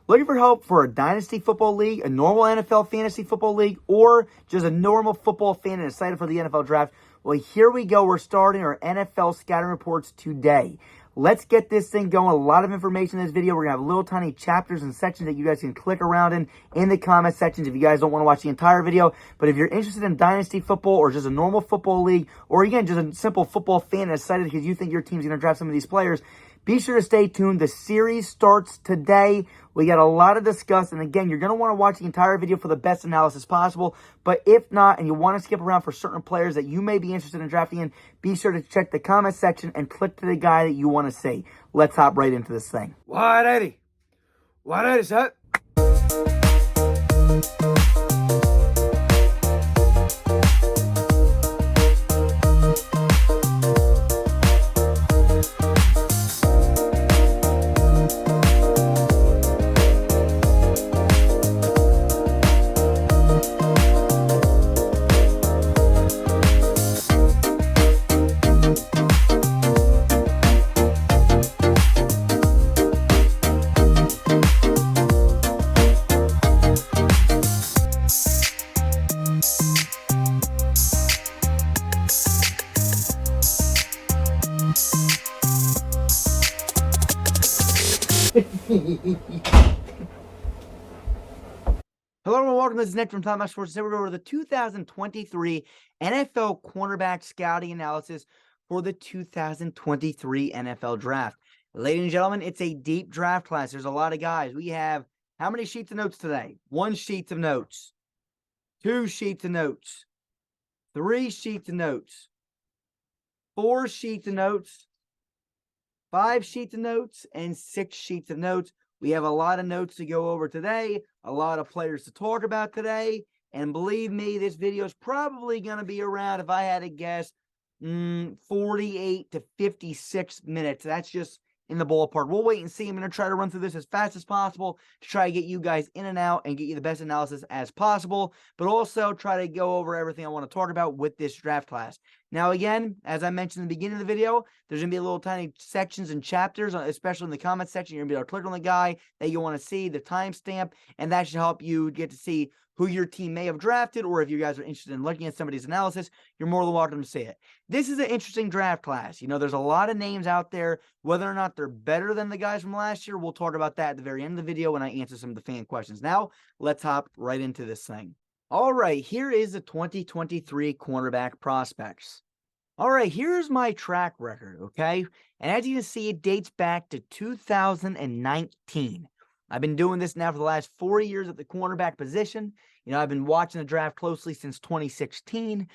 Looking for help for a dynasty football league, a normal NFL fantasy football league, or just a normal football fan and excited for the NFL draft? Well, here we go. We're starting our NFL scouting reports today. Let's get this thing going. A lot of information in this video. We're going to have little tiny chapters and sections that you guys can click around in the comment sections if you guys don't want to watch the entire video. But if you're interested in dynasty football or just a normal football league, or again, just a simple football fan and excited because you think your team's going to draft some of these players, be sure to stay tuned. The series starts today. We got a lot to discuss. And again, you're going to want to watch the entire video for the best analysis possible. But if not, and you want to skip around for certain players that you may be interested in drafting in, be sure to check the comment section and click to the guy that you want to see. Let's hop right into this thing. 180. 180, set. Hello and welcome. This is Nick from Top Notch Sports. Today we're going over the 2023 NFL cornerback scouting analysis for the 2023 NFL Draft. Ladies and gentlemen, it's a deep draft class. There's a lot of guys. We have how many sheets of notes today? 1 sheet of notes, 2 sheets of notes, 3 sheets of notes, 4 sheets of notes, 5 sheets of notes, and 6 sheets of notes. We have a lot of notes to go over today, a lot of players to talk about today, and believe me, this video is probably going to be around, if I had to guess, 48 to 56 minutes. That's just in the ballpark. We'll wait and see. I'm going to try to run through this as fast as possible to try to get you guys in and out and get you the best analysis as possible, but also try to go over everything I want to talk about with this draft class. Now, again, as I mentioned in the beginning of the video, there's going to be little tiny sections and chapters, especially in the comment section. You're going to be able to click on the guy that you want to see, the timestamp, and that should help you get to see who your team may have drafted, or if you guys are interested in looking at somebody's analysis, you're more than welcome to see it. This is an interesting draft class. You know, there's a lot of names out there. Whether or not they're better than the guys from last year, we'll talk about that at the very end of the video when I answer some of the fan questions. Now, let's hop right into this thing. All right, here is the 2023 cornerback prospects. All right, here's my track record, okay? And as you can see, it dates back to 2019. I've been doing this now for the last 4 years at the cornerback position. You know, I've been watching the draft closely since 2016,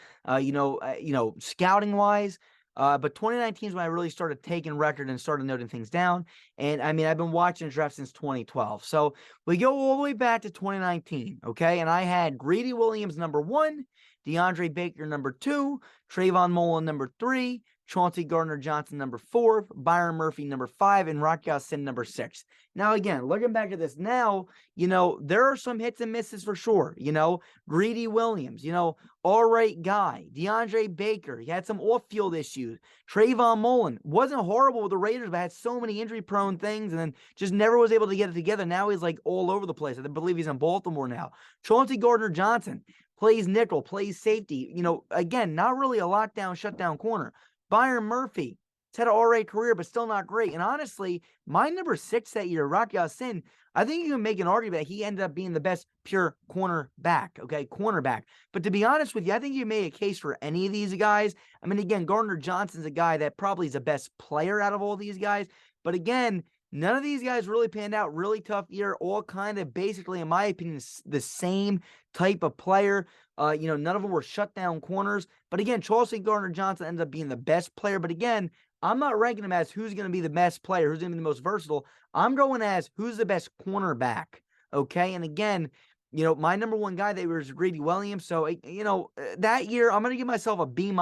scouting wise. But 2019 is when I really started taking record and started noting things down. And I mean, I've been watching the draft since 2012. So we go all the way back to 2019. Okay. And I had Garrett Williams, number 1, DeAndre Baker, number 2, Trayvon Mullen, number 3, Chauncey Gardner-Johnson, number 4, Byron Murphy, number 5, and Rock Ya-Sin, number 6. Now, again, looking back at this now, you know, there are some hits and misses for sure. You know, Garrett Williams, you know, all right guy. DeAndre Baker, he had some off-field issues. Trayvon Mullen wasn't horrible with the Raiders, but had so many injury-prone things and then just never was able to get it together. Now he's like all over the place. I believe he's in Baltimore now. Chauncey Gardner-Johnson plays nickel, plays safety. You know, again, not really a lockdown, shutdown corner. Byron Murphy, he's had an all right career, but still not great. And honestly, my number 6 that year, Rock Ya-Sin, I think you can make an argument that he ended up being the best pure cornerback, okay, cornerback. But to be honest with you, I think you made a case for any of these guys. I mean, again, Gardner-Johnson's a guy that probably is the best player out of all these guys. But again, none of these guys really panned out. Really tough year. All kind of basically, in my opinion, the same type of player. None of them were shutdown corners. But again, Chauncey Gardner-Johnson ended up being the best player. But again, I'm not ranking him as who's going to be the best player, who's going to be the most versatile. I'm going as who's the best cornerback. Okay. And again, you know, my number 1 guy that was Garrett Williams. So, you know, that year, I'm going to give myself a B-.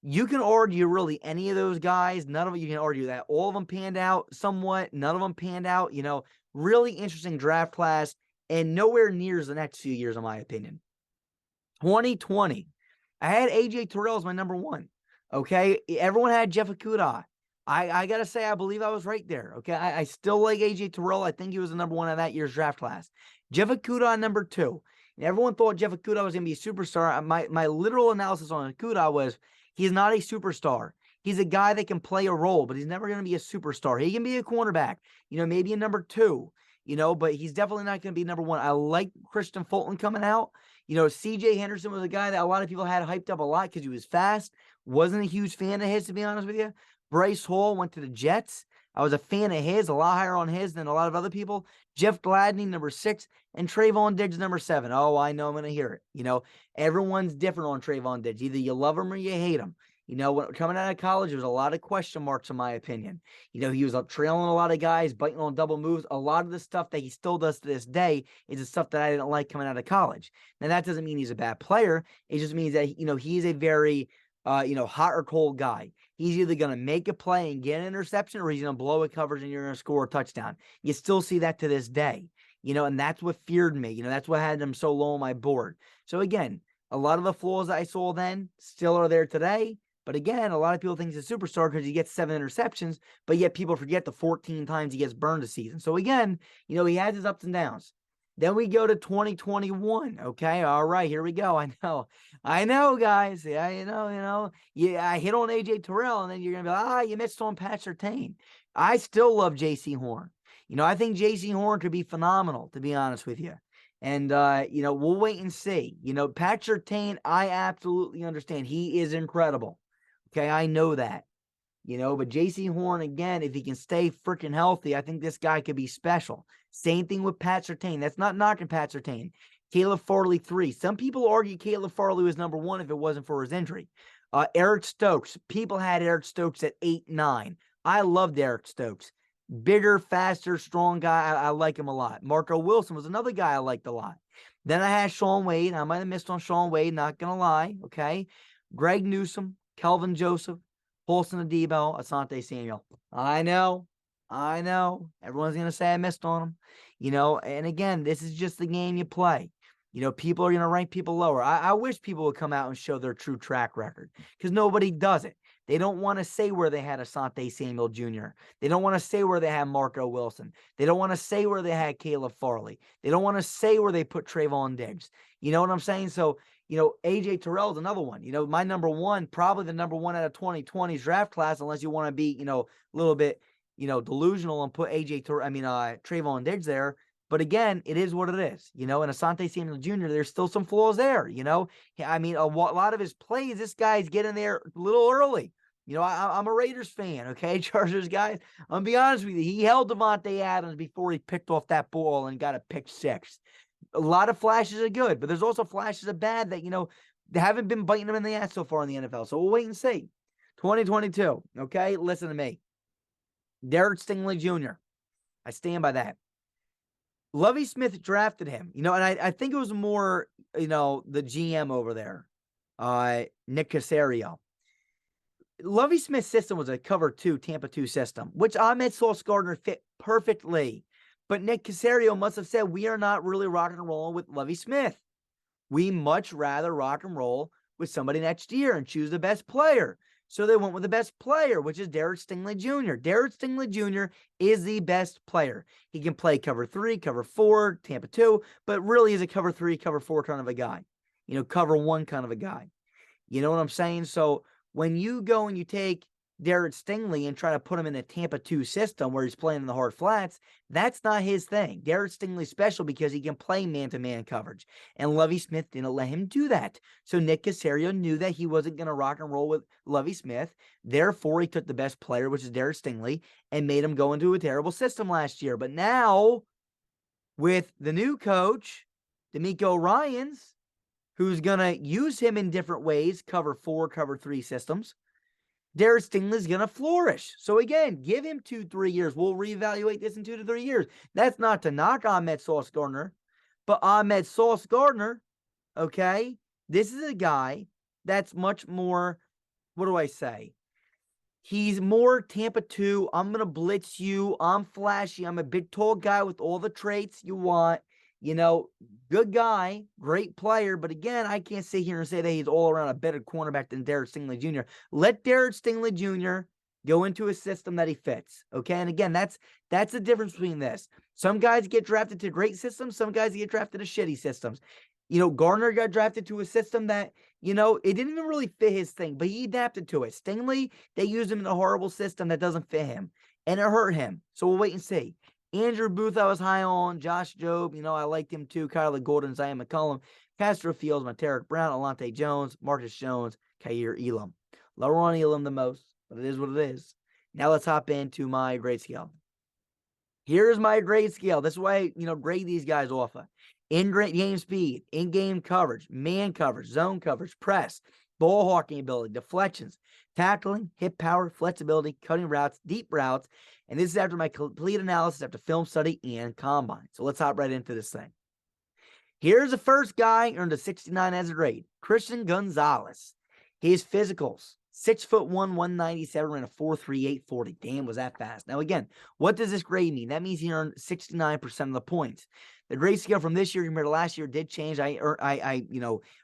You can argue really any of those guys. None of you can argue that. All of them panned out somewhat. None of them panned out. You know, really interesting draft class and nowhere near the next few years, in my opinion. 2020, I had A.J. Terrell as my number 1. Okay, everyone had Jeff Okudah. I got to say, I believe I was right there. Okay. I still like A.J. Terrell. I think he was the number one of that year's draft class. Jeff Okudah on number 2. And everyone thought Jeff Okudah was going to be a superstar. My literal analysis on Okudah was he's not a superstar. He's a guy that can play a role, but he's never going to be a superstar. He can be a cornerback, maybe a number 2, but he's definitely not going to be number 1. I like Christian Fulton coming out. C.J. Henderson was a guy that a lot of people had hyped up a lot because he was fast. Wasn't a huge fan of his, to be honest with you. Bryce Hall went to the Jets. I was a fan of his, a lot higher on his than a lot of other people. Jeff Gladney, number 6, and Trayvon Diggs, number 7. Oh, I know I'm going to hear it. Everyone's different on Trayvon Diggs. Either you love him or you hate him. When coming out of college, there was a lot of question marks, in my opinion. He was trailing a lot of guys, biting on double moves. A lot of the stuff that he still does to this day is the stuff that I didn't like coming out of college. Now, that doesn't mean he's a bad player. It just means that, he's a very, hot or cold guy. He's either going to make a play and get an interception, or he's going to blow a coverage and you're going to score a touchdown. You still see that to this day, and that's what feared me. That's what had him so low on my board. So again, a lot of the flaws I saw then still are there today. But again, a lot of people think he's a superstar because he gets 7 interceptions, but yet people forget the 14 times he gets burned a season. So again, he has his ups and downs. Then we go to 2021. Okay. All right. Here we go. I know, guys. Yeah, Yeah, I hit on A.J. Terrell, and then you're going to be you missed on Pat Surtain. I still love J.C. Horn. I think J.C. Horn could be phenomenal, to be honest with you. And, we'll wait and see. Pat Surtain, I absolutely understand. He is incredible. Okay. I know that. But J.C. Horn, again, if he can stay freaking healthy, I think this guy could be special. Same thing with Pat Surtain. That's not knocking Pat Surtain. Caleb Farley, 3. Some people argue Caleb Farley was number 1 if it wasn't for his injury. Eric Stokes. People had Eric Stokes at 8, 9. I loved Eric Stokes. Bigger, faster, strong guy. I like him a lot. Marco Wilson was another guy I liked a lot. Then I had Shaun Wade. I might have missed on Shaun Wade, not going to lie. Okay. Greg Newsome, Kelvin Joseph, Paulson Adebo, Asante Samuel. I know. Everyone's going to say I missed on him. And again, this is just the game you play. People are going to rank people lower. I wish people would come out and show their true track record because nobody does it. They don't want to say where they had Asante Samuel Jr. They don't want to say where they had Marco Wilson. They don't want to say where they had Caleb Farley. They don't want to say where they put Trayvon Diggs. You know what I'm saying? So, A.J. Terrell is another one. My number 1, probably the number 1 out of 2020's draft class, unless you want to be, a little bit, delusional and put Trayvon Diggs there. But again, it is what it is, and Asante Samuel Jr., there's still some flaws there, a lot of his plays, this guy's getting there a little early. I'm a Raiders fan, okay? Chargers guys. I'm going to be honest with you. He held Devontae Adams before he picked off that ball and got a pick 6. A lot of flashes are good, but there's also flashes of bad that, they haven't been biting him in the ass so far in the NFL. So we'll wait and see. 2022, okay? Listen to me. Derek Stingley Jr. I stand by that. Lovie Smith drafted him, and I think it was more, the GM over there, Nick Caserio. Lovie Smith's system was a cover 2, Tampa 2 system, which Ahmed Sauce Gardner fit perfectly. But Nick Caserio must have said, we are not really rocking and rolling with Lovie Smith. We much rather rock and roll with somebody next year and choose the best player. So they went with the best player, which is Derek Stingley Jr. Derek Stingley Jr. is the best player. He can play cover 3, cover 4, Tampa 2, but really is a cover 3, cover 4 kind of a guy. Cover 1 kind of a guy. You know what I'm saying? So when you go and you take Derek Stingley and try to put him in a Tampa 2 system where he's playing in the hard flats, that's not his thing. Derek Stingley's special because he can play man-to-man coverage, and Lovie Smith didn't let him do that. So Nick Caserio knew that he wasn't going to rock and roll with Lovie Smith. Therefore, he took the best player, which is Derek Stingley, and made him go into a terrible system last year. But now, with the new coach, DeMeco Ryans, who's going to use him in different ways, cover 4, cover 3 systems, Derek Stingley's going to flourish. So again, give him 2-3 years. We'll reevaluate this in 2 to 3 years. That's not to knock Ahmed Sauce Gardner, but Ahmed Sauce Gardner, okay, this is a guy that's much more, what do I say? He's more Tampa 2. I'm going to blitz you. I'm flashy. I'm a big, tall guy with all the traits you want. Good guy, great player. But again, I can't sit here and say that he's all around a better cornerback than Derek Stingley Jr. Let Derek Stingley Jr. go into a system that he fits. Okay. And again, that's the difference between this. Some guys get drafted to great systems, some guys get drafted to shitty systems. Garner got drafted to a system that, it didn't even really fit his thing, but he adapted to it. Stingley, they used him in a horrible system that doesn't fit him, and it hurt him. So we'll wait and see. Andrew Booth, I was high on. Josh Jobe, I liked him too. Kyler Gordon, Zion McCollum, Castro Fields, Monteric Brown, Alante Jones, Marcus Jones, Kaiir Elam. Lower on Elam the most, but it is what it is. Now let's hop into my grade scale. Here's my grade scale. This is why I, grade these guys off of. In-game speed, in-game coverage, man coverage, zone coverage, press, ball hawking ability, deflections, tackling, hip power, flexibility, cutting routes, deep routes. And this is after my complete analysis after film study and combine. So let's hop right into this thing. Here's the first guy earned a 69 as a grade, Christian Gonzalez. His physicals, 6'1", 197, ran a 4.38 40. Damn, was that fast. Now, again, what does this grade mean? That means he earned 69% of the points. The grade scale from this year compared to last year did change. I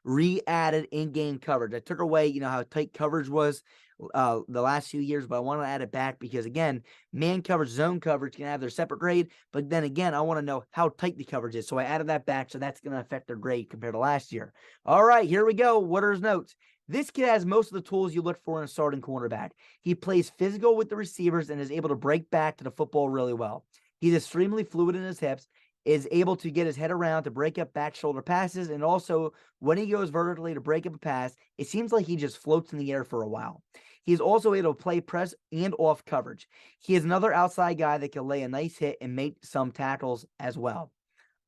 re-added in-game coverage. I took away, how tight coverage was the last few years, but I want to add it back because, again, man coverage, zone coverage can have their separate grade, but then again, I want to know how tight the coverage is, so I added that back, so that's going to affect their grade compared to last year. All right, here we go. What are his notes? This kid has most of the tools you look for in a starting cornerback. He plays physical with the receivers and is able to break back to the football really well. He's extremely fluid in his hips, is able to get his head around to break up back shoulder passes, and also when he goes vertically to break up a pass, it seems like he just floats in the air for a while. He is also able to play press and off coverage. He is another outside guy that can lay a nice hit and make some tackles as well.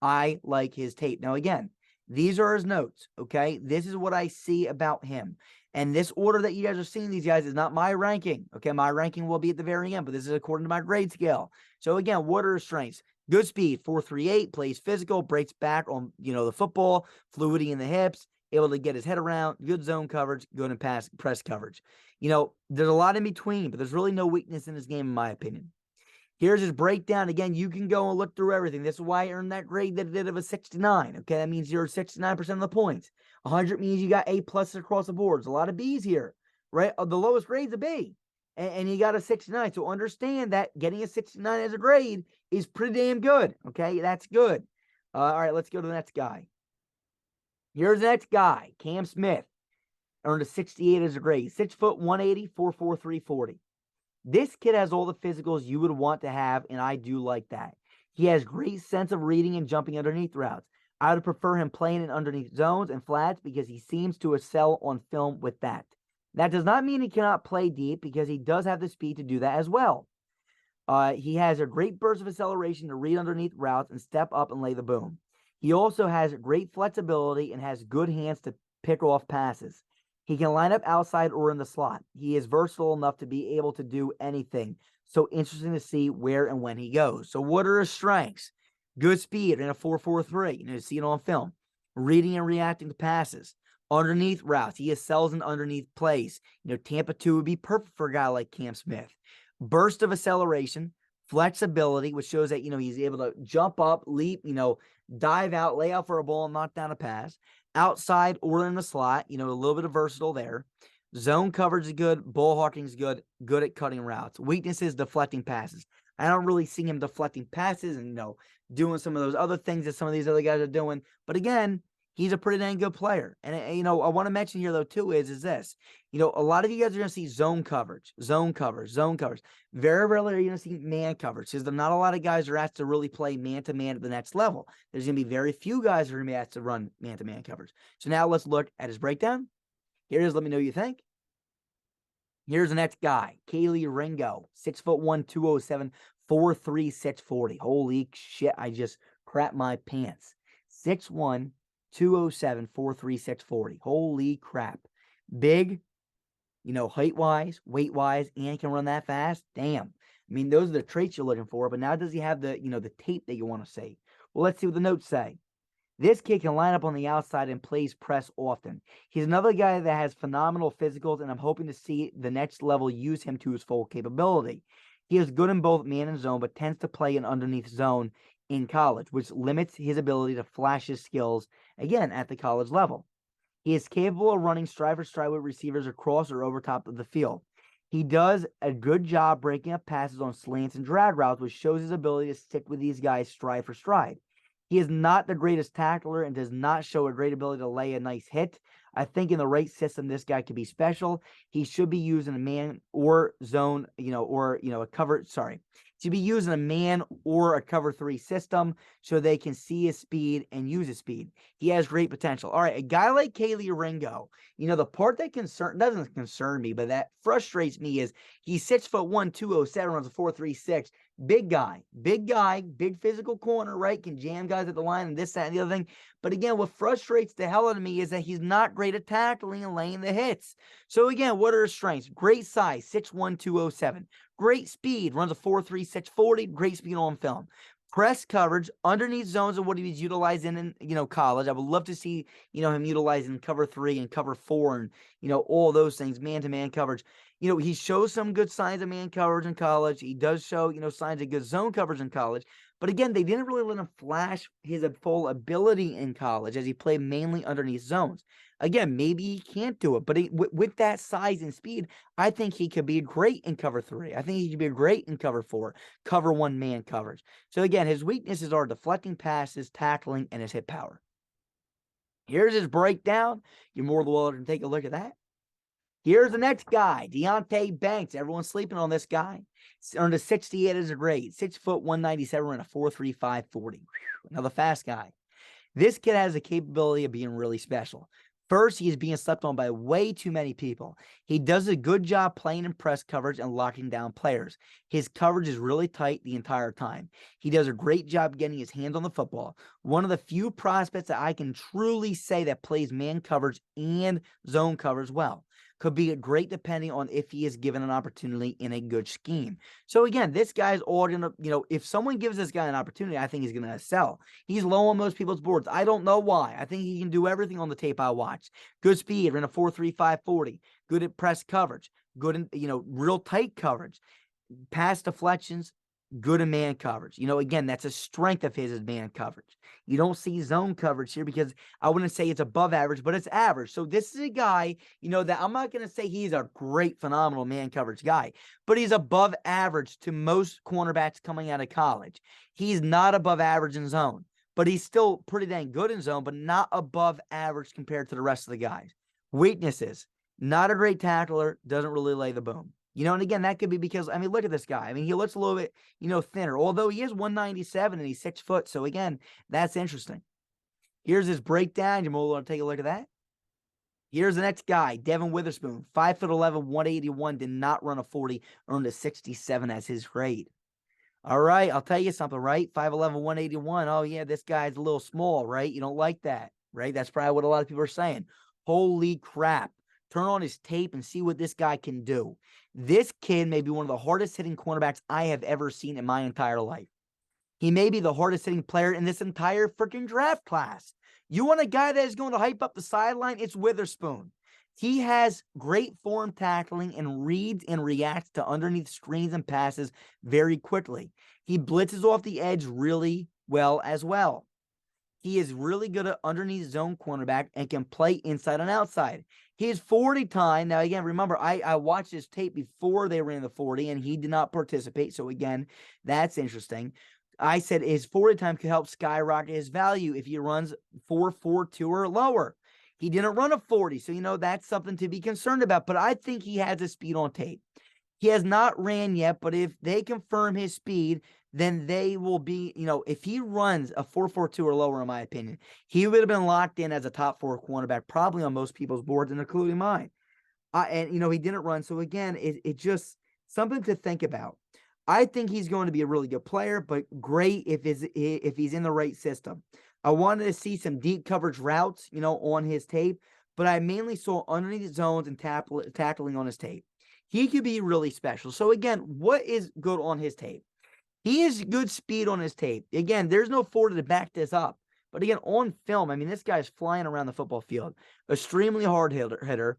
I like his tape. Now, again, these are his notes, okay? This is what I see about him. And this order that you guys are seeing these guys is not my ranking, okay? My ranking will be at the very end, but this is according to my grade scale. So, again, what are his strengths? Good speed, 4.38, plays physical, breaks back on, the football, fluidity in the hips, able to get his head around, good zone coverage, good and press coverage. There's a lot in between, but there's really no weakness in his game, in my opinion. Here's his breakdown. Again, you can go and look through everything. This is why I earned that grade that it did of a 69. Okay, that means you're 69% of the points. 100 means you got A+ across the board. There's a lot of B's here, right? The lowest grade's a B, and you got a 69. So understand that getting a 69 as a grade is pretty damn good. Okay, that's good. All right, let's go to the next guy. Here's the next guy, Cam Smith. Earned a 68 as a grade. 6', 180, 4.43 40. This kid has all the physicals you would want to have, and I do like that. He has great sense of reading and jumping underneath routes. I would prefer him playing in underneath zones and flats because he seems to excel on film with that. That does not mean he cannot play deep because he does have the speed to do that as well. He has a great burst of acceleration to read underneath routes and step up and lay the boom. He also has great flexibility and has good hands to pick off passes. He can line up outside or in the slot. He is versatile enough to be able to do anything. So interesting to see where and when he goes. So what are his strengths? Good speed in a 4.43. You see it on film. Reading and reacting to passes. Underneath routes. He excels in underneath plays. Tampa 2 would be perfect for a guy like Cam Smith. Burst of acceleration. Flexibility, which shows that, he's able to jump up, leap, dive out, lay out for a ball, and knock down a pass. Outside or in the slot, a little bit of versatile there. Zone coverage is good. Ball hawking is good. Good at cutting routes. Weaknesses, deflecting passes. I don't really see him deflecting passes and, doing some of those other things that some of these other guys are doing. But again, he's a pretty dang good player. And, I want to mention here, though, too, is this. A lot of you guys are going to see zone coverage. Very rarely are you going to see man coverage because there's not a lot of guys are asked to really play man-to-man at the next level. There's going to be very few guys who are going to be asked to run man-to-man coverage. So now let's look at his breakdown. Here it is. Let me know what you think. Here's the next guy, Kelee Ringo, 6'1", 207, 4.36 40. Holy shit, I just crapped my pants. 6'1", 207, 4.36 40. Holy crap. Big, height-wise, weight-wise, and can run that fast. Damn. I mean, those are the traits you're looking for, but now does he have the, the tape that you want to see? Well, let's see what the notes say. This kid can line up on the outside and plays press often. He's another guy that has phenomenal physicals, and I'm hoping to see the next level use him to his full capability. He is good in both man and zone, but tends to play in underneath zone in college, which limits his ability to flash his skills, again, at the college level. He is capable of running stride for stride with receivers across or over top of the field. He does a good job breaking up passes on slants and drag routes, which shows his ability to stick with these guys stride for stride. He is not the greatest tackler and does not show a great ability to lay a nice hit. I think in the right system, this guy could be special. He should be used in a man or zone, a cover. Sorry. Should be used in a man or a cover 3 system so they can see his speed and use his speed. He has great potential. All right, a guy like Kelee Ringo, the part that doesn't concern me, but that frustrates me is he's 6'1", 207, runs a 4.36. Big guy, big physical corner, right? Can jam guys at the line and this, that, and the other thing. But again, what frustrates the hell out of me is that he's not great at tackling and laying the hits. So again, what are his strengths? Great size, 6'1", 207. Great speed, runs a 4.36 40. Great speed on film. Press coverage, underneath zones of what he was utilizing in, college. I would love to see, him utilizing cover 3 and cover 4 and, all those things, man-to-man coverage. He shows some good signs of man coverage in college. He does show, signs of good zone coverage in college. But again, they didn't really let him flash his full ability in college as he played mainly underneath zones. Again, maybe he can't do it, but with that size and speed, I think he could be great in cover 3. I think he could be great in cover 4, cover 1 man coverage. So again, his weaknesses are deflecting passes, tackling, and his hit power. Here's his breakdown. You're more than welcome to take a look at that. Here's the next guy, Deonte Banks. Everyone's sleeping on this guy. Earned a 68 as a grade. 6 foot, 197, ran a 4.35 40. Another fast guy. This kid has the capability of being really special. First, he is being slept on by way too many people. He does a good job playing in press coverage and locking down players. His coverage is really tight the entire time. He does a great job getting his hands on the football. One of the few prospects that I can truly say that plays man coverage and zone coverage well. Could be great depending on if he is given an opportunity in a good scheme. So again, this guy's all going to, if someone gives this guy an opportunity, I think he's going to excel. He's low on most people's boards. I don't know why. I think he can do everything on the tape I watched. Good speed, ran a 4.35 40. Good at press coverage. Good in, real tight coverage. Pass deflections. Good in man coverage. Again, that's a strength of his is man coverage. You don't see zone coverage here because I wouldn't say it's above average, but it's average. So this is a guy, that I'm not going to say he's a great, phenomenal man coverage guy, but he's above average to most cornerbacks coming out of college. He's not above average in zone, but he's still pretty dang good in zone, but not above average compared to the rest of the guys. Weaknesses, not a great tackler, doesn't really lay the boom. And again, that could be because, look at this guy. He looks a little bit, thinner, although he is 197 and he's 6 foot. So again, that's interesting. Here's his breakdown. You're more to take a look at that. Here's the next guy, Devon Witherspoon, 5'11", 181, did not run a 40, earned a 67 as his grade. All right, I'll tell you something, right? 5'11", 181. Oh yeah, this guy's a little small, right? You don't like that, right? That's probably what a lot of people are saying. Holy crap. Turn on his tape and see what this guy can do. This kid may be one of the hardest hitting cornerbacks I have ever seen in my entire life. He may be the hardest hitting player in this entire freaking draft class. You want a guy that is going to hype up the sideline? It's Witherspoon. He has great form tackling and reads and reacts to underneath screens and passes very quickly. He blitzes off the edge really well as well. He is really good at underneath zone cornerback and can play inside and outside. His 40 time, now again, remember, I watched his tape before they ran the 40, and he did not participate. So again, that's interesting. I said his 40 time could help skyrocket his value if he runs 4.42 or lower. He didn't run a 40, so, that's something to be concerned about. But I think he has the speed on tape. He has not ran yet, but if they confirm his speed, then they will be, if he runs a 4.42 or lower, in my opinion, he would have been locked in as a top 4 cornerback, probably on most people's boards, and including mine. And, he didn't run. So again, it just something to think about. I think he's going to be a really good player, but great if he's in the right system. I wanted to see some deep coverage routes, on his tape, but I mainly saw underneath zones and tackling on his tape. He could be really special. So again, what is good on his tape? He has good speed on his tape. Again, there's no 40 to back this up. But again, on film, this guy's flying around the football field. Extremely hard hitter,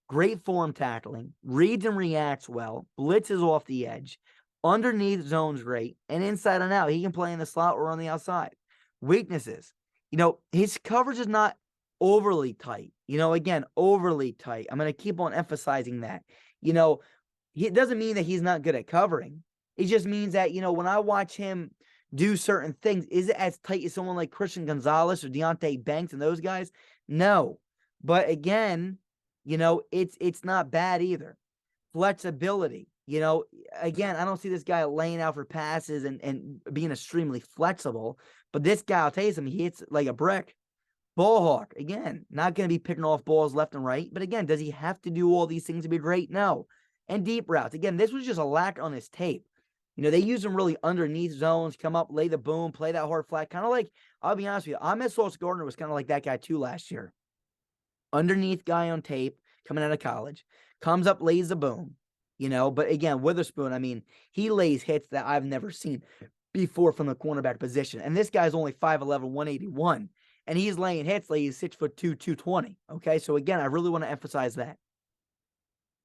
great form tackling, reads and reacts well, blitzes off the edge, underneath zones great, and inside and out. He can play in the slot or on the outside. Weaknesses. His coverage is not overly tight. Again, overly tight. I'm going to keep on emphasizing that. It doesn't mean that he's not good at covering. It just means that, when I watch him do certain things, is it as tight as someone like Christian Gonzalez or Deontay Banks and those guys? No. But again, it's not bad either. Flexibility. Again, I don't see this guy laying out for passes and being extremely flexible. But this guy, I'll tell you something, he hits like a brick. Ball hawk, again, not going to be picking off balls left and right. But again, does he have to do all these things to be great? No. And deep routes. Again, this was just a lack on his tape. They use him really underneath zones, come up, lay the boom, play that hard flat. Kind of like, I'll be honest with you, Ahmed Sauce Gardner was kind of like that guy too last year. Underneath guy on tape, coming out of college, comes up, lays the boom. But again, Witherspoon, I mean, he lays hits that I've never seen before from the cornerback position. And this guy's only 5'11", 181. And he's laying hits like he's 6'2", 220. Okay, so again, I really want to emphasize that.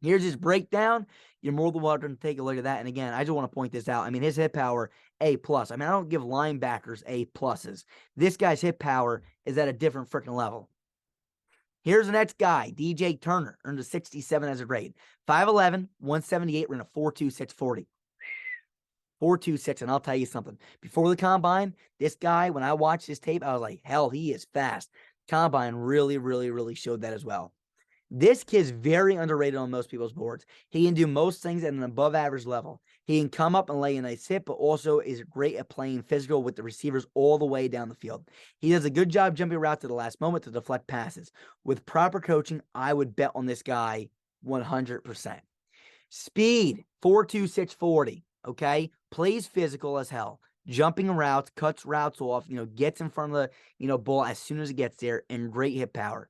Here's his breakdown. You're more than welcome to take a look at that. And again, I just want to point this out. I mean, his hit power, A+. I mean, I don't give linebackers A+. This guy's hit power is at a different freaking level. Here's the next guy, DJ Turner, earned a 67 as a grade. 5'11", 178, ran a 4.2, 640. 4.26, and I'll tell you something. Before the combine, this guy, when I watched his tape, I was like, hell, he is fast. Combine really, really, really showed that as well. This kid's very underrated on most people's boards. He can do most things at an above average level. He can come up and lay a nice hit, but also is great at playing physical with the receivers all the way down the field. He does a good job jumping around to the last moment to deflect passes. With proper coaching, I would bet on this guy 100%. Speed, 4.2, 640, okay? Plays physical as hell. Jumping routes, cuts routes off, gets in front of the, ball as soon as it gets there, and great hit power.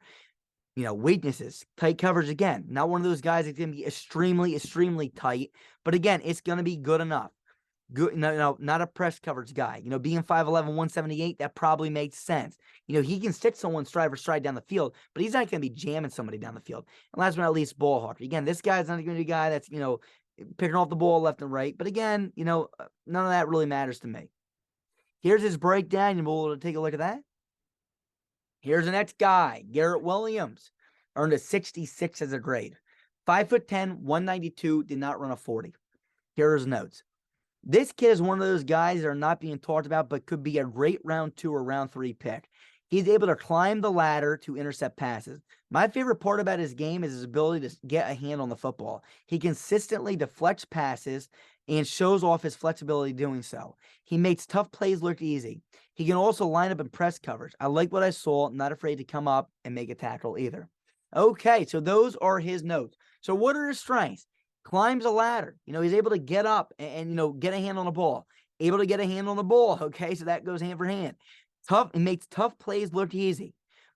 Weaknesses, tight coverage again. Not one of those guys that's going to be extremely, extremely tight. But again, it's going to be good enough. Good, no, not a press coverage guy. Being 5'11", 178, that probably makes sense. He can stick someone stride for stride down the field, but he's not going to be jamming somebody down the field. And last but not least, ball hawk. Again, this guy's not going to be a guy that's, picking off the ball left and right. But again, none of that really matters to me. Here's his breakdown. You'll be able to take a look at that. Here's the next guy, Garrett Williams, earned a 66 as a grade. 5'10", 192, did not run a 40. Here are his notes. This kid is one of those guys that are not being talked about, but could be a great round 2 or round 3 pick. He's able to climb the ladder to intercept passes. My favorite part about his game is his ability to get a hand on the football. He consistently deflects passes and shows off his flexibility doing so. He makes tough plays look easy. He can also line up in press coverage. I like what I saw, not afraid to come up and make a tackle either. Okay, so those are his notes. So what are his strengths? Climbs a ladder. He's able to get up and get a hand on the ball. Able to get a hand on the ball, okay? So that goes hand for hand. Tough, and makes tough plays look easy.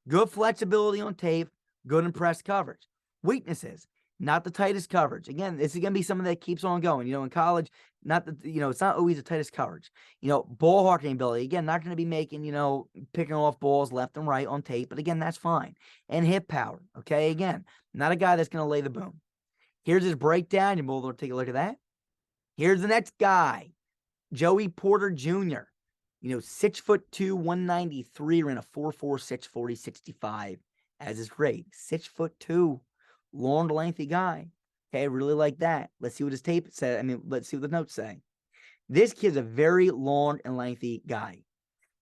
Good flexibility on tape. Good in press coverage. Weaknesses, not the tightest coverage. Again, this is going to be something that keeps on going. In college, it's not always the tightest coverage. Ball hawking ability. Again, not going to be making, picking off balls left and right on tape. But again, that's fine. And hit power, okay? Again, not a guy that's going to lay the boom. Here's his breakdown. You're able to take a look at that. Here's the next guy, Joey Porter Jr. 6'2", 193, ran a 4.4, 640, 65 as his grade. 6'2", long, lengthy guy. Okay, I really like that. Let's see what his tape said. Let's see what the notes say. This kid's a very long and lengthy guy.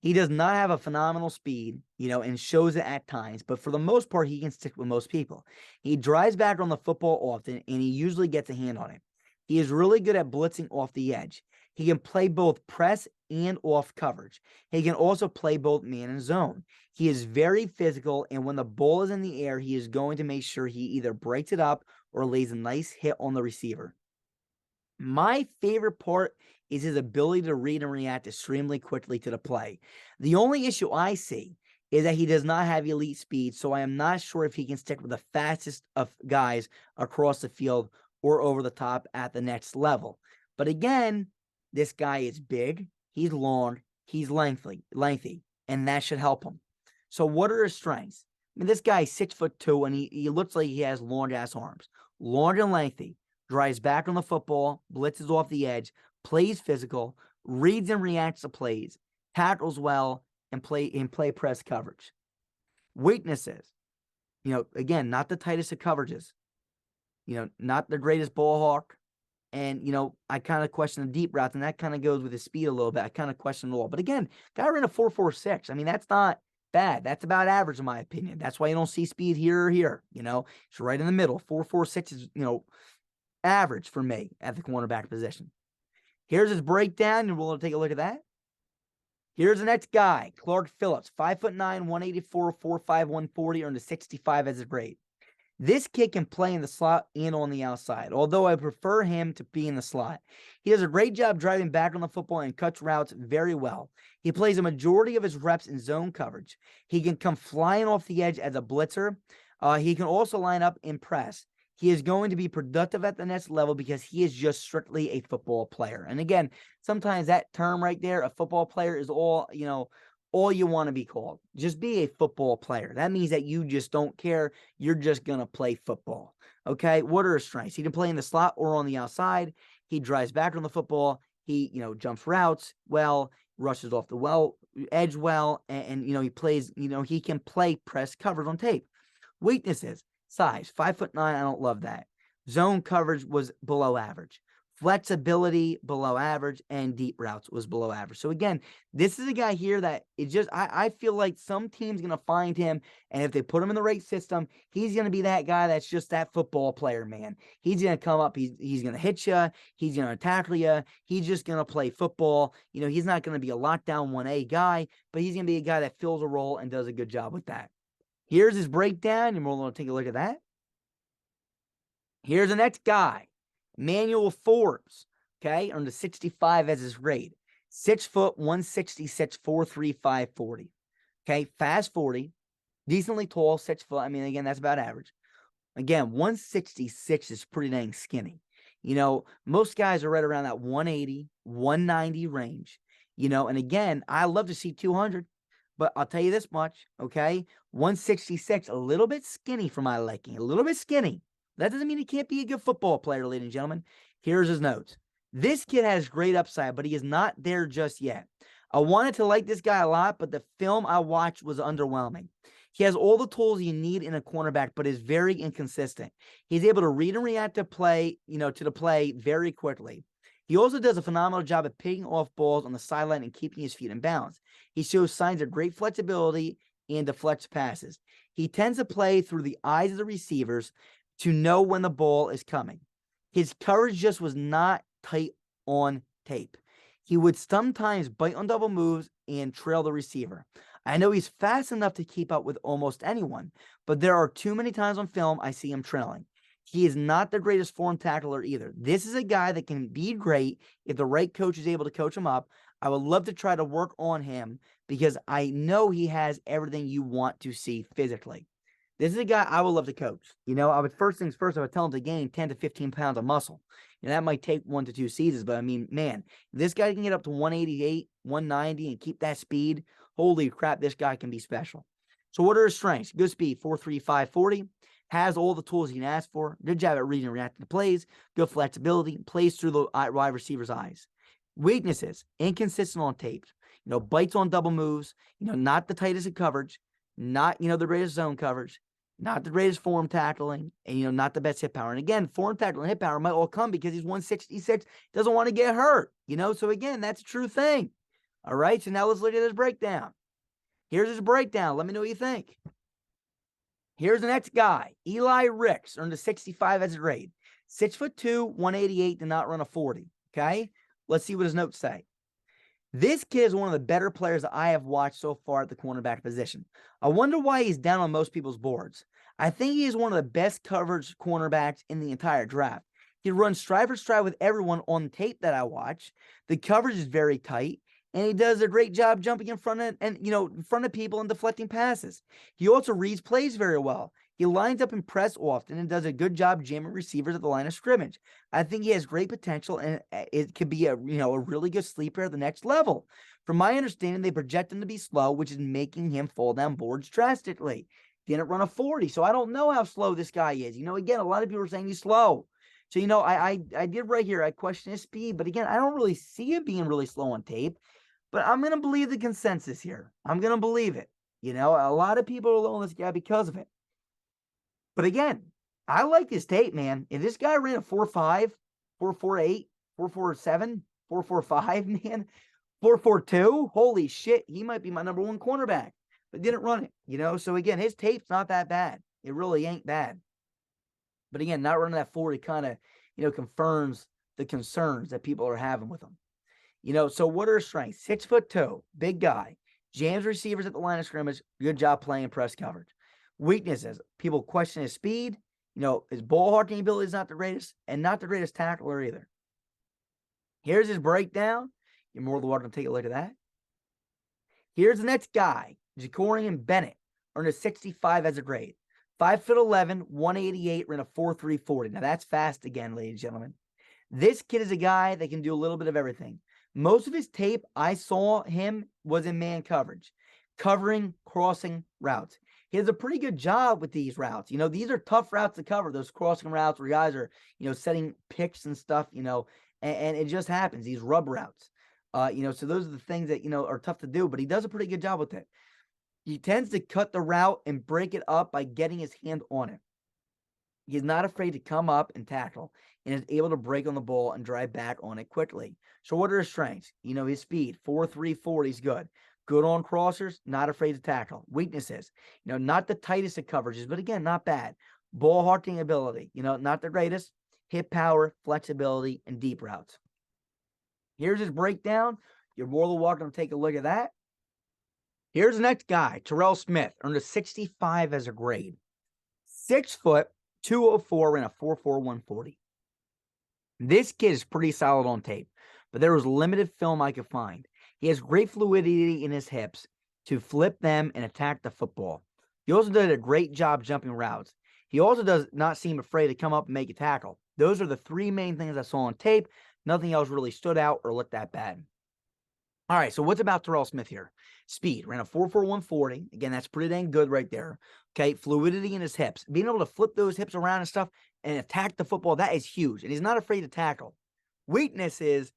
He does not have a phenomenal speed, and shows it at times, but for the most part, he can stick with most people. He drives back on the football often, and he usually gets a hand on it. He is really good at blitzing off the edge. He can play both press and off coverage. He can also play both man and zone. He is very physical, and when the ball is in the air, he is going to make sure he either breaks it up or lays a nice hit on the receiver. My favorite part is his ability to read and react extremely quickly to the play. The only issue I see is that he does not have elite speed, so I am not sure if he can stick with the fastest of guys across the field or over the top at the next level. But again, this guy is big, he's long, he's lengthy, and that should help him. So what are his strengths? This guy is 6'2", and he looks like he has long-ass arms. Long and lengthy, drives back on the football, blitzes off the edge, plays physical, reads and reacts to plays, tackles well, and play press coverage. Weaknesses, again, not the tightest of coverages. Not the greatest ball hawk, And, I kind of question the deep routes, and that kind of goes with his speed a little bit. I kind of question it all. But again, guy ran a 4.46. I mean, that's not bad. That's about average in my opinion. That's why you don't see speed here or here. It's right in the middle. 4.46 is, average for me at the cornerback position. Here's his breakdown, and we'll take a look at that. Here's the next guy, Clark Phillips, 5'9", 184, 4'5", 140, earned a 65 as his grade. This kid can play in the slot and on the outside, although I prefer him to be in the slot. He does a great job driving back on the football and cuts routes very well. He plays a majority of his reps in zone coverage. He can come flying off the edge as a blitzer. He can also line up and press. He is going to be productive at the next level because he is just strictly a football player. And again, sometimes that term right there, a football player, is all you want to be called. Just be a football player. That means that you just don't care. You're just going to play football. Okay? What are his strengths? He can play in the slot or on the outside. He drives back on the football. He, jumps routes well, rushes off the edge well, and he plays, he can play press coverage on tape. Weaknesses: size, 5'9". I don't love that. Zone coverage was below average. Flexibility below average, and deep routes was below average. So again, this is a guy here that is just, I feel like some team's going to find him, and if they put him in the right system, he's going to be that guy that's just that football player, man. He's going to come up, he's going to hit you, he's going to tackle you, he's just going to play football. He's not going to be a lockdown 1A guy, but he's going to be a guy that fills a role and does a good job with that. Here's his breakdown, and we're going to take a look at that. Here's the next guy, Manuel Forbes, okay, earned a 65 as his grade. 6 foot, 166, 4'3", 540. Okay, fast 40, decently tall, 6 foot. I mean, again, that's about average. Again, 166 is pretty dang skinny. Most guys are right around that 180, 190 range. And again, I love to see 200, but I'll tell you this much, okay? 166, a little bit skinny for my liking, a little bit skinny. That doesn't mean he can't be a good football player, ladies and gentlemen. Here's his notes. This kid has great upside, but he is not there just yet. I wanted to like this guy a lot, but the film I watched was underwhelming. He has all the tools you need in a cornerback, but is very inconsistent. He's able to read and react to the play very quickly. He also does a phenomenal job at picking off balls on the sideline and keeping his feet in balance. He shows signs of great flexibility and deflects passes. He tends to play through the eyes of the receivers to know when the ball is coming. His coverage just was not tight on tape. He would sometimes bite on double moves and trail the receiver. I know he's fast enough to keep up with almost anyone, but there are too many times on film I see him trailing. He is not the greatest form tackler either. This is a guy that can be great if the right coach is able to coach him up. I would love to try to work on him because I know he has everything you want to see physically. This is a guy I would love to coach. First things first, I would tell him to gain 10 to 15 pounds of muscle. That might take 1 to 2 seasons, but I mean, man, if this guy can get up to 188, 190 and keep that speed, holy crap, this guy can be special. So what are his strengths? Good speed, 4'3", 540. Has all the tools he can ask for. Good job at reading and reacting to plays. Good flexibility. Plays through the wide receiver's eyes. Weaknesses, inconsistent on tape. Bites on double moves. Not the tightest of coverage. Not, the greatest zone coverage. Not the greatest form tackling, and, not the best hit power. And again, form tackling and hit power might all come because he's 166, doesn't want to get hurt, So again, that's a true thing. All right, so now let's look at his breakdown. Here's his breakdown. Let me know what you think. Here's the next guy, Eli Ricks, earned a 65 as a grade. 6'2", 188, did not run a 40, okay? Let's see what his notes say. This kid is one of the better players that I have watched so far at the cornerback position. I wonder why he's down on most people's boards. I think he is one of the best coverage cornerbacks in the entire draft. He runs stride for stride with everyone on the tape that I watch. The coverage is very tight, and he does a great job jumping in front of people and deflecting passes. He also reads plays very well. He lines up and press often and does a good job jamming receivers at the line of scrimmage. I think he has great potential, and it could be a really good sleeper at the next level. From my understanding, they project him to be slow, which is making him fall down boards drastically. Didn't run a 40, so I don't know how slow this guy is. Again, a lot of people are saying he's slow. So, I did right here. I question his speed, but again, I don't really see him being really slow on tape. But I'm going to believe the consensus here. I'm going to believe it. A lot of people are low on this guy because of it. But again, I like this tape, man. If this guy ran a 4.5, 4.48, 4.47, 4.45, man. 4.42. Holy shit, he might be my number one cornerback, but didn't run it, So again, his tape's not that bad. It really ain't bad. But again, not running that 40 kind of, confirms the concerns that people are having with him. So what are his strengths? 6'2", big guy, jams receivers at the line of scrimmage, good job playing press coverage. Weaknesses, people question his speed. His ball hawking ability is not the greatest, and not the greatest tackler either. Here's his breakdown. You're more than welcome to take a look at that. Here's the next guy, Jacorian Bennett, earned a 65 as a grade. 5'11", 188, ran a 4.340. Now that's fast again, ladies and gentlemen. This kid is a guy that can do a little bit of everything. Most of his tape I saw him was in man coverage, covering crossing routes. He does a pretty good job with these routes. These are tough routes to cover, those crossing routes where guys are, setting picks and stuff, and it just happens, these rub routes. So those are the things that, are tough to do, but he does a pretty good job with it. He tends to cut the route and break it up by getting his hand on it. He's not afraid to come up and tackle and is able to break on the ball and drive back on it quickly. So what are his strengths? His speed, 4.340 is good. Good on crossers, not afraid to tackle. Weaknesses, not the tightest of coverages, but again, not bad. Ball hawking ability, not the greatest. Hip power, flexibility, and deep routes. Here's his breakdown. You're more than welcome to take a look at that. Here's the next guy, Terell Smith, earned a 65 as a grade. 6 foot, 204, ran a 4.4 140. This kid is pretty solid on tape, but there was limited film I could find. He has great fluidity in his hips to flip them and attack the football. He also did a great job jumping routes. He also does not seem afraid to come up and make a tackle. Those are the 3 main things I saw on tape. Nothing else really stood out or looked that bad. All right, so what's about Terell Smith here? Speed, ran a 4.4 140. Again, that's pretty dang good right there. Okay, fluidity in his hips. Being able to flip those hips around and stuff and attack the football, that is huge. And he's not afraid to tackle. Weakness is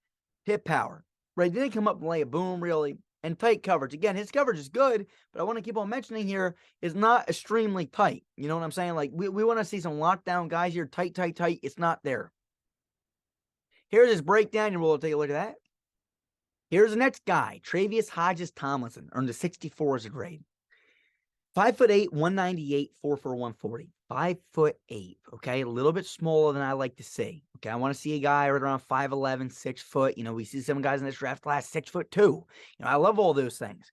hip power. Right, he didn't come up and lay a boom, really. And tight coverage. Again, his coverage is good, but I want to keep on mentioning here is not extremely tight. You know what I'm saying? Like, we want to see some lockdown guys here, tight. It's not there. Here's his breakdown, and we'll take a look at that. Here's the next guy, Travius Hodges Tomlinson, earned a 64 as a grade. 5'8", 198, 4.4 140. 5'8", okay? A little bit smaller than I like to see. Okay, I want to see a guy right around 5'11", 6 foot. We see some guys in this draft class 6'2". I love all those things.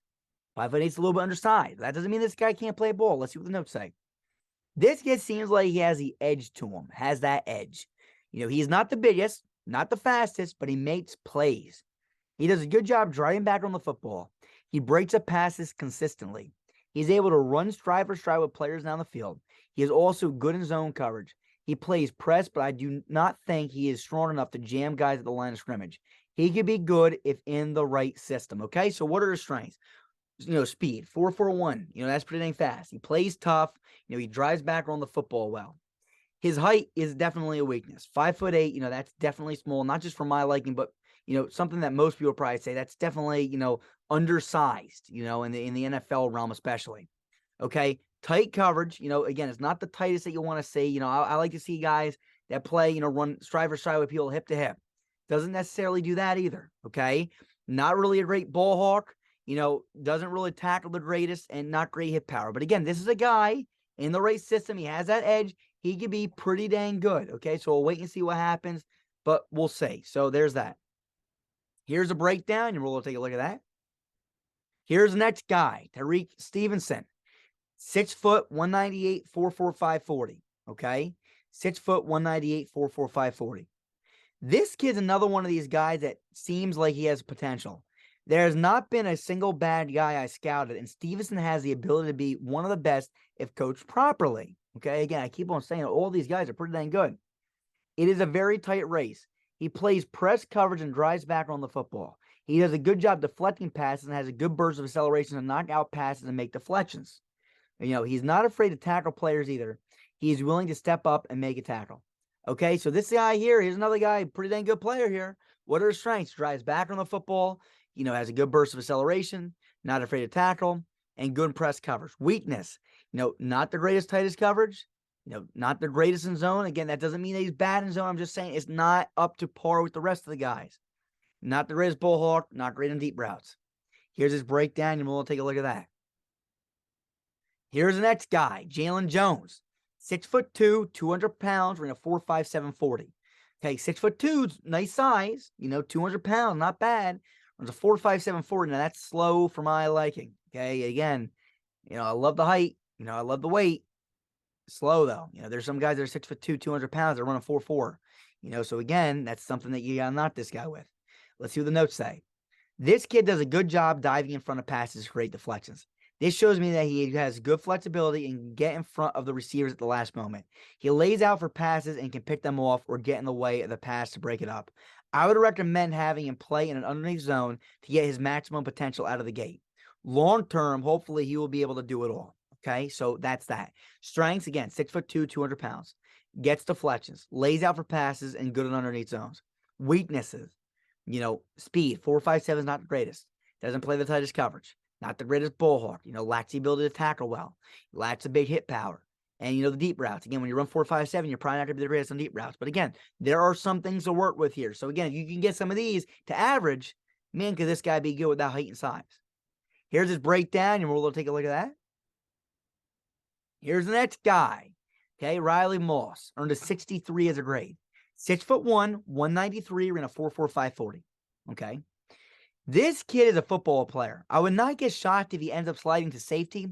5'8" is a little bit undersized. That doesn't mean this guy can't play ball. Let's see what the notes say. This kid seems like he has the edge to him, has that edge. He's not the biggest, not the fastest, but he makes plays. He does a good job driving back on the football. He breaks up passes consistently. He's able to run stride for stride with players down the field. He is also good in zone coverage. He plays press, but I do not think he is strong enough to jam guys at the line of scrimmage. He could be good if in the right system, okay? So what are his strengths? Speed, 4.41. That's pretty dang fast. He plays tough. He drives back on the football well. His height is definitely a weakness. 5'8", that's definitely small, not just for my liking, but something that most people probably say that's definitely, undersized, in the NFL realm especially. Okay, tight coverage, again, it's not the tightest that you want to see. I like to see guys that play, run stride for stride with people hip to hip. Doesn't necessarily do that either, okay? Not really a great ball hawk, doesn't really tackle the greatest and not great hip power. But again, this is a guy in the right system. He has that edge. He could be pretty dang good, okay? So we'll wait and see what happens, but we'll see. So there's that. Here's a breakdown, and we'll take a look at that. Here's the next guy, Tyrique Stevenson. 6 foot, 198, 4.4 540. Okay? 6 foot, 198, 4.4 540. This kid's another one of these guys that seems like he has potential. There has not been a single bad guy I scouted, and Stevenson has the ability to be one of the best if coached properly. Okay? Again, I keep on saying all these guys are pretty dang good. It is a very tight race. He plays press coverage and drives back on the football. He does a good job deflecting passes and has a good burst of acceleration to knock out passes and make deflections. He's not afraid to tackle players either. He's willing to step up and make a tackle. Okay, so this guy here, here's another guy, pretty dang good player here. What are his strengths? Drives back on the football, has a good burst of acceleration, not afraid to tackle, and good press coverage. Weakness, not the greatest, tightest coverage, Not the greatest in zone. Again, that doesn't mean that he's bad in zone. I'm just saying it's not up to par with the rest of the guys. Not the greatest bull hawk, not great in deep routes. Here's his breakdown, and we'll take a look at that. Here's the next guy, Jalen Jones. 6'2", 200 pounds, running a 4.57 40. Okay, 6'2", nice size. 200 pounds, not bad. Runs a 4.57 40. Now that's slow for my liking. Okay, again, I love the height. I love the weight. Slow though. There's some guys that are 6'2", 200 pounds that run a 4.4. So again, that's something that you gotta knock this guy with. Let's see what the notes say. This kid does a good job diving in front of passes to create deflections. This shows me that he has good flexibility and can get in front of the receivers at the last moment. He lays out for passes and can pick them off or get in the way of the pass to break it up. I would recommend having him play in an underneath zone to get his maximum potential out of the gate. Long term, hopefully he will be able to do it all. Okay, so that's that. Strengths, again, 6'2", 200 pounds. Gets deflections, lays out for passes, and good in underneath zones. Weaknesses, speed, 4.57 is not the greatest. Doesn't play the tightest coverage. Not the greatest bullhawk. Lacks the ability to tackle well. Lacks a big hit power. And, the deep routes. Again, when you run 4.57, you're probably not going to be the greatest on deep routes. But again, there are some things to work with here. So again, if you can get some of these to average, man, could this guy be good with that height and size. Here's his breakdown, and we'll take a look at that. Here's the next guy. Okay, Riley Moss. Earned a 63 as a grade. 6'1", 193, ran a 4.45 40. Okay. This kid is a football player. I would not get shocked if he ends up sliding to safety.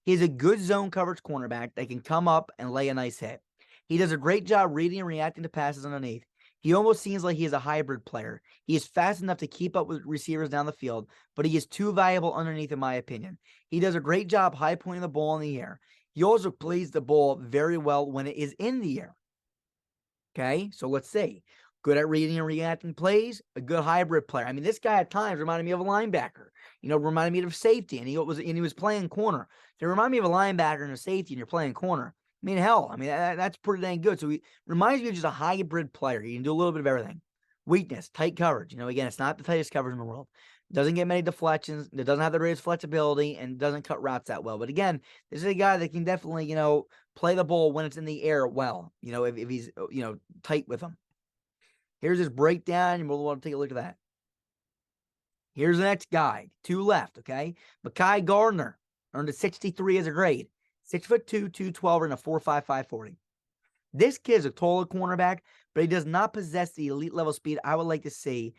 He is a good zone coverage cornerback that can come up and lay a nice hit. He does a great job reading and reacting to passes underneath. He almost seems like he is a hybrid player. He is fast enough to keep up with receivers down the field, but he is too valuable underneath in my opinion. He does a great job high pointing the ball in the air. He also plays the ball very well when it is in the air. Okay, so let's see. Good at reading and reacting plays, a good hybrid player. I mean, this guy at times reminded me of a linebacker, reminded me of safety, and he was playing corner. So it reminded me of a linebacker and a safety, and you're playing corner. I mean, hell, that's pretty dang good. So he reminds me of just a hybrid player. He can do a little bit of everything. Weakness, tight coverage. Again, it's not the tightest coverage in the world. Doesn't get many deflections. It doesn't have the greatest flexibility and doesn't cut routes that well. But again, this is a guy that can definitely, play the ball when it's in the air well, if he's, tight with him. Here's his breakdown, and we'll want to take a look at that. Here's the next guy. 2 left, okay? Mekhi Garner earned a 63 as a grade. 6'2", 212, and a 4.55 40. This kid is a taller cornerback, but he does not possess the elite level speed I would like to see,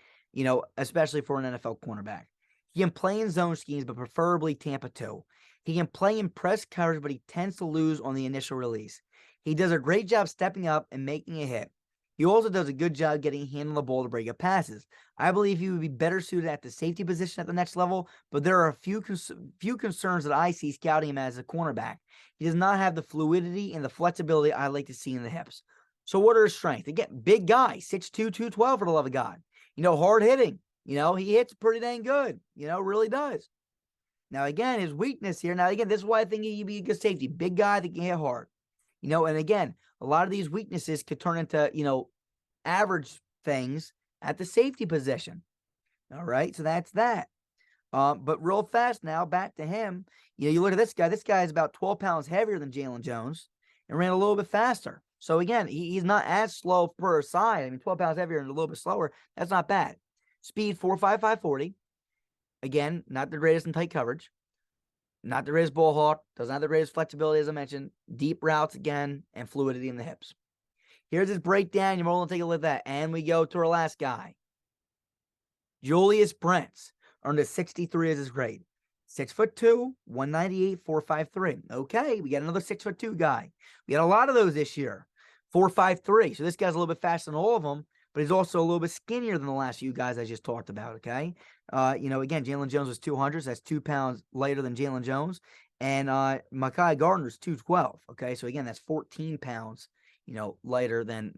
especially for an NFL cornerback. He can play in zone schemes, but preferably Tampa 2. He can play in press coverage, but he tends to lose on the initial release. He does a great job stepping up and making a hit. He also does a good job getting a hand on the ball to break up passes. I believe he would be better suited at the safety position at the next level, but there are a few concerns that I see scouting him as a cornerback. He does not have the fluidity and the flexibility I like to see in the hips. So what are his strengths? Again, big guy, 6'2", 212 for the love of God. Hard hitting. He hits pretty dang good. Really does. Now, again, his weakness here. Now, again, this is why I think he'd be a good safety. Big guy that can hit hard. And again, a lot of these weaknesses could turn into, average things at the safety position. All right, so that's that. But real fast now, back to him. You look at this guy. This guy is about 12 pounds heavier than Jalen Jones and ran a little bit faster. So, again, he's not as slow per side. 12 pounds heavier and a little bit slower. That's not bad. Speed, 4.55 40. Again, not the greatest in tight coverage. Not the greatest bull hawk. Doesn't have the greatest flexibility, as I mentioned. Deep routes again, and fluidity in the hips. Here's his breakdown. You're going to take a look at that. And we go to our last guy. Julius Brents earned a 63 as his grade. 6'2", 198, 4.53. Okay, we got another 6'2" guy. We got a lot of those this year. 4.53. So this guy's a little bit faster than all of them, but he's also a little bit skinnier than the last few guys I just talked about, okay? Again, Jalen Jones was 200, so that's 2 pounds lighter than Jalen Jones. And Mekhi Garner is 212, okay? So, again, that's 14 pounds, lighter than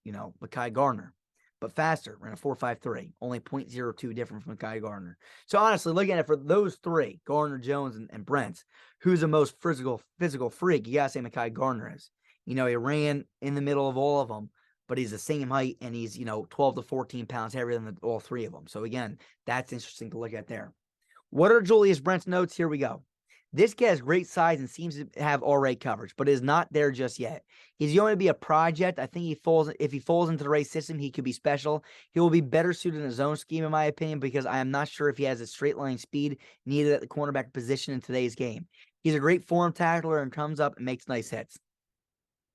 Mekhi Garner. But faster, ran a 4.53, only 0.02 different from Mekhi Garner. So, honestly, looking at it for those three, Garner, Jones, and Brents, who's the most physical freak? You got to say Mekhi Garner is. He ran in the middle of all of them, but he's the same height, and he's, 12 to 14 pounds heavier than all three of them. So, again, that's interesting to look at there. What are Julius Brent's notes? Here we go. This guy has great size and seems to have all right coverage, but is not there just yet. He's going to be a project. I think if he falls into the right system, he could be special. He will be better suited in his own scheme, in my opinion, because I am not sure if he has a straight line speed needed at the cornerback position in today's game. He's a great form tackler and comes up and makes nice hits.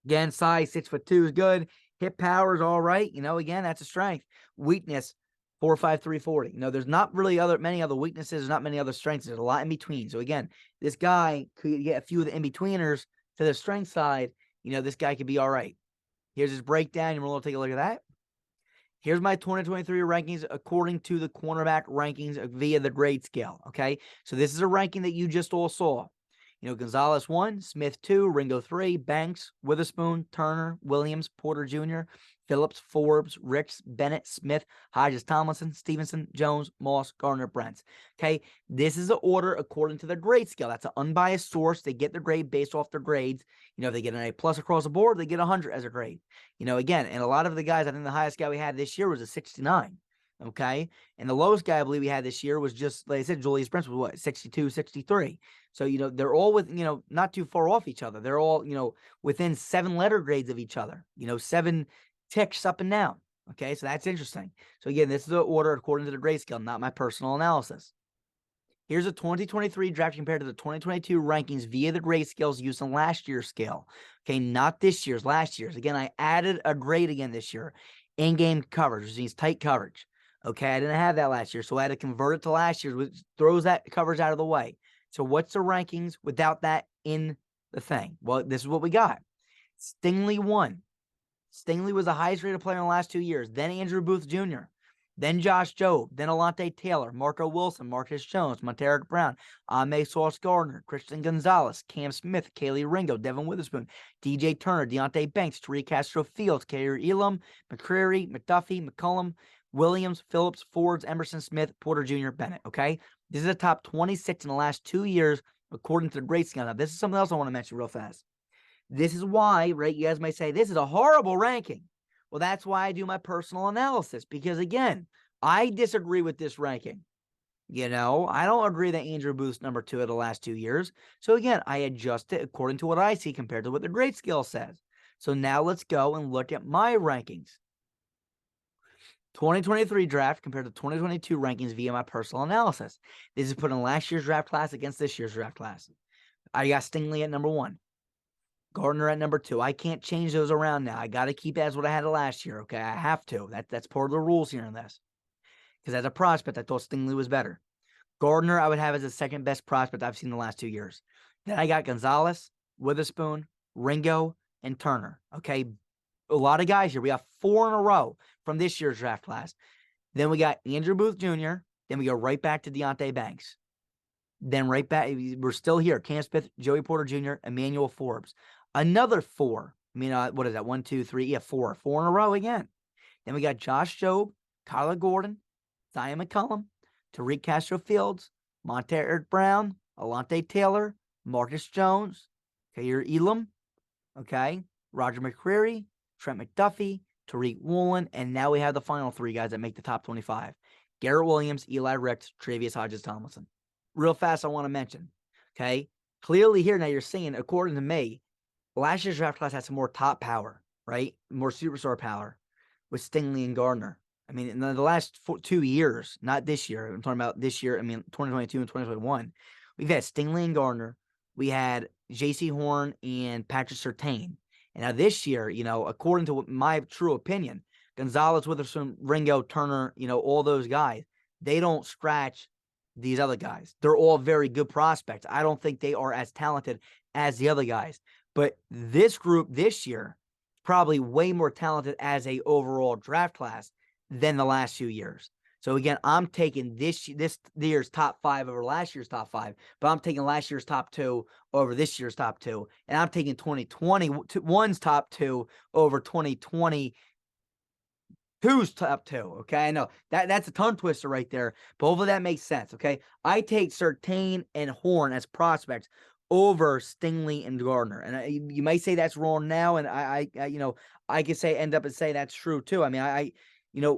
Again, size, 6'2" is good. Hip power is all right. Again, that's a strength. Weakness, 4'5", 340. There's not really many other weaknesses. There's not many other strengths. There's a lot in between. So again, this guy could get a few of the in-betweeners to the strength side. This guy could be all right. Here's his breakdown. We'll take a look at that. Here's my 2023 rankings according to the cornerback rankings via the grade scale. Okay, so this is a ranking that you just all saw. Gonzalez 1, Smith 2, Ringo 3, Banks, Witherspoon, Turner, Williams, Porter Jr., Phillips, Forbes, Ricks, Bennett, Smith, Hodges, Tomlinson, Stevenson, Jones, Moss, Garner, Brents. Okay, this is the order according to the grade scale. That's an unbiased source. They get their grade based off their grades. If they get an A+ across the board, they get 100 as a grade. Again, and a lot of the guys, I think the highest guy we had this year was a 69. Okay, and the lowest guy I believe we had this year was just, like I said, Julius Brents was what, 62, 63. So, they're all with, not too far off each other. They're all, within 7 letter grades of each other, 7 ticks up and down. Okay, so that's interesting. So again, this is the order according to the grade scale, not my personal analysis. Here's a 2023 draft compared to the 2022 rankings via the grade scales used in last year's scale. Okay, not this year's, last year's. Again, I added a grade again this year. In-game coverage, which means tight coverage. Okay, I didn't have that last year, so I had to convert it to last year's, which throws that coverage out of the way. So what's the rankings without that in the thing? Well, this is what we got. Stingley 1. Stingley was the highest rated player in the last 2 years. Then Andrew Booth Jr., then Josh Jobe, then Alante Taylor, Marco Wilson, Marcus Jones, Monteric Brown, Sauce Gardner, Christian Gonzalez, Cam Smith, Kelee Ringo, Devon Witherspoon, DJ Turner, Deontay Banks, Tyrique Castro Fields, Kair Elam, McCreary, McDuffie, McCullum, Williams, Phillips, Fords, Emerson Smith, Porter Jr., Bennett. Okay, this is a top 26 in the last 2 years according to the grade scale. Now, this is something else I want to mention real fast. This is why, right, you guys might say, this is a horrible ranking. Well, that's why I do my personal analysis, because, again, I disagree with this ranking. I don't agree that Andrew Booth's number 2 of the last 2 years. So, again, I adjust it according to what I see compared to what the grade scale says. So now let's go and look at my rankings. 2023 draft compared to 2022 rankings via my personal analysis. This is putting last year's draft class against this year's draft class. I got Stingley at number 1. Gardner at number 2. I can't change those around now. I got to keep it as what I had last year, okay? I have to. That's part of the rules here in this. Because as a prospect, I thought Stingley was better. Gardner, I would have as the second best prospect I've seen in the last 2 years. Then I got Gonzalez, Witherspoon, Ringo, and Turner, okay? A lot of guys here. We got 4 in a row from this year's draft class. Then we got Andrew Booth Jr. Then we go right back to Deontay Banks. Then right back, we're still here. Cam Smith, Joey Porter Jr., Emmanuel Forbes. Another 4. What is that? 1, 2, 3. Yeah, 4. 4 in a row again. Then we got Josh Jobe, Kyler Gordon, Zion McCullum, Tyrique Castro Fields, Monteric Brown, Alante Taylor, Marcus Jones, Kair Elam, okay, Roger McCreary, Trent McDuffie, Tariq Woolen, and now we have the final 3 guys that make the top 25. Garrett Williams, Eli Ricks, Travius Hodges Tomlinson. Real fast, I want to mention, okay, clearly here now you're seeing, according to me, last year's draft class had some more top power, right? More superstar power with Stingley and Gardner. In the last 2 years, not this year. I'm talking about this year. 2022 and 2021. We've had Stingley and Gardner. We had J.C. Horn and Patrick Surtain. And now this year, according to my true opinion, Gonzalez, Witherspoon, Ringo, Turner, all those guys, they don't scratch these other guys. They're all very good prospects. I don't think they are as talented as the other guys. But this group this year probably way more talented as a overall draft class than the last few years. So again, I'm taking this year's top 5 over last year's top 5, but I'm taking last year's top 2 over this year's top 2, and I'm taking 2021's top 2 over 2022's top 2. Okay, I know that's a tongue twister right there, but hopefully that makes sense. Okay, I take Surtain and Horn as prospects over Stingley and Gardner, and you might say that's wrong now, and I could end up and say that's true too.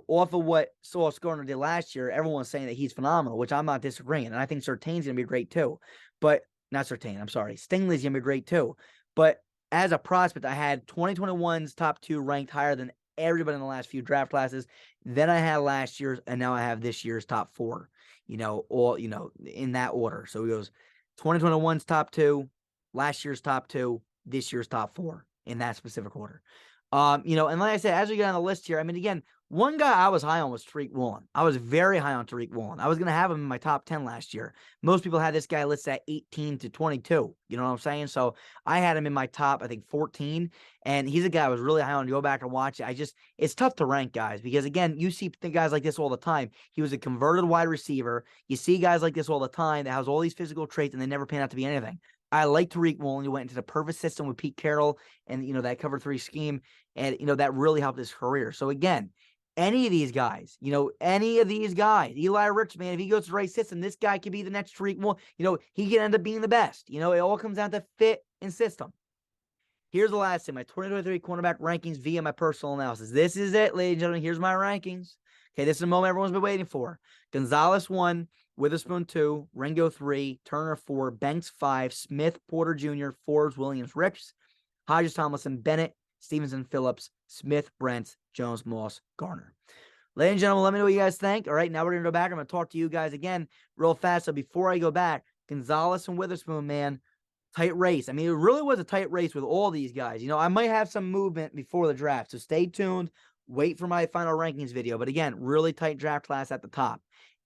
Off of what Sauce Gardner did last year, everyone's saying that he's phenomenal, which I'm not disagreeing. And I think Surtain's going to be great too. But Not Surtain, I'm sorry. Stingley's going to be great too. But as a prospect, I had 2021's top 2 ranked higher than everybody in the last few draft classes. Then I had last year's, and now I have this year's top 4, all, in that order. So it goes 2021's top 2, last year's top 2, this year's top 4 in that specific order. And like I said, as we get on the list here, I mean, again, one guy I was high on was Tyrique Woolen. I was very high on Tyrique Woolen. I was going to have him in my top 10 last year. Most people had this guy listed at 18 to 22. You know what I'm saying? So I had him in my top, I think, 14. And he's a guy I was really high on. Go back and watch it. It's tough to rank guys because, again, you see guys like this all the time. He was a converted wide receiver. You see guys like this all the time that has all these physical traits and they never pan out to be anything. I like Tyrique Woolen. He went into the perfect system with Pete Carroll and, that cover 3 scheme. And, that really helped his career. So, again, any of these guys, Eli Ricks, man, if he goes to the right system, this guy could be the next Tyrique Woolen. He can end up being the best. It all comes down to fit and system. Here's the last thing, my 2023 cornerback rankings via my personal analysis. This is it, ladies and gentlemen. Here's my rankings. Okay, this is the moment everyone's been waiting for. Gonzalez 1, Witherspoon 2, Ringo 3, Turner 4, Banks 5, Smith, Porter Jr., Forbes, Williams, Ricks, Hodges, Tomlinson, Bennett, Stevenson, Phillips, Smith, Brents, Jones, Moss, Garner. Ladies and gentlemen, let me know what you guys think. All right, now we're going to go back. I'm going to talk to you guys again real fast. So before I go back, Gonzalez and Witherspoon, man, tight race. I mean, it really was a tight race with all these guys. I might have some movement before the draft, so stay tuned. Wait for my final rankings video. But again, really tight draft class at the top.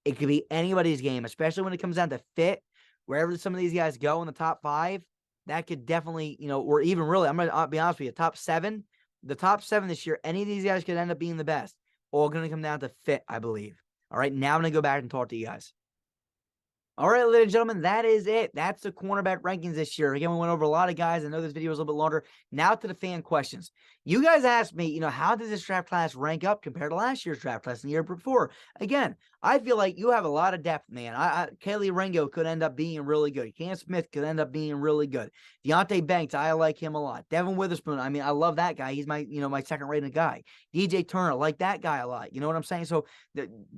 It could be anybody's game, especially when it comes down to fit. Wherever some of these guys go in the top 5, that could definitely, or even really, I'm going to be honest with you, top 7, the top 7 this year, any of these guys could end up being the best. All going to come down to fit, I believe. All right, now I'm going to go back and talk to you guys. All right, ladies and gentlemen, that is it. That's the cornerback rankings this year. Again, we went over a lot of guys. I know this video was a little bit longer. Now to the fan questions. You guys asked me, how does this draft class rank up compared to last year's draft class and the year before? Again, I feel like you have a lot of depth, man. Kelee Ringo could end up being really good. Cam Smith could end up being really good. Deonte Banks, I like him a lot. Devon Witherspoon, I mean, I love that guy. He's my, my second-rated guy. DJ Turner, like that guy a lot. You know what I'm saying? So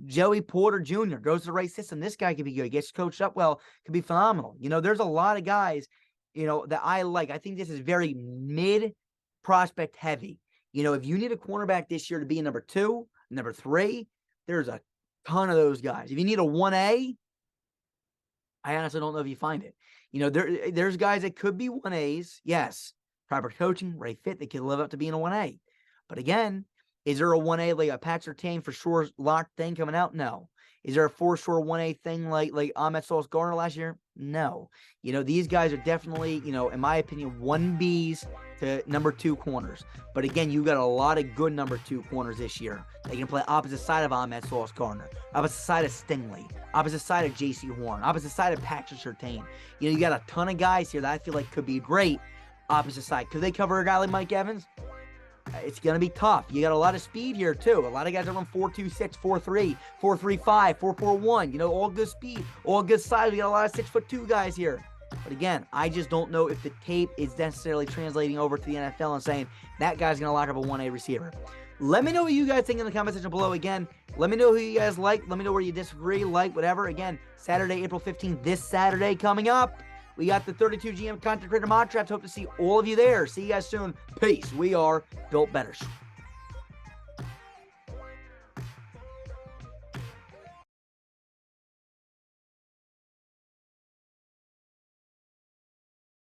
Joey Porter Jr. goes to the right system. This guy could be good. He gets coached up well, could be phenomenal. There's a lot of guys, that I like. I think this is very mid-prospect heavy. If you need a cornerback this year to be a number 2, number 3, there's a ton of those guys. If you need a 1A, I honestly don't know if you find it. There's guys that could be 1As. Yes, proper coaching, right fit, they can live up to being a 1A. But again, is there a 1A like a Pat Surtain for sure locked thing coming out? No. Is there a for sure 1A thing like Ahmed Sauce Garner last year? No. These guys are definitely, in my opinion, 1Bs to number 2 corners. But again, you got a lot of good number 2 corners this year. They can play opposite side of Ahmed Sauce Garner, opposite side of Stingley, opposite side of J.C. Horn, opposite side of Patrick Surtain. You got a ton of guys here that I feel like could be great opposite side. Could they cover a guy like Mike Evans? It's going to be tough. You got a lot of speed here, too. A lot of guys are run 4.26, 4.3, 4.35, 4.41. All good speed, all good size. We got a lot of 6'2" guys here. But again, I just don't know if the tape is necessarily translating over to the NFL and saying that guy's going to lock up a 1A receiver. Let me know what you guys think in the comment section below. Again, let me know who you guys like. Let me know where you disagree, like, whatever. Again, Saturday, April 15th, this Saturday coming up. We got the 32 GM Content Creator Mock Draft. Hope to see all of you there. See you guys soon. Peace. We are Built Better.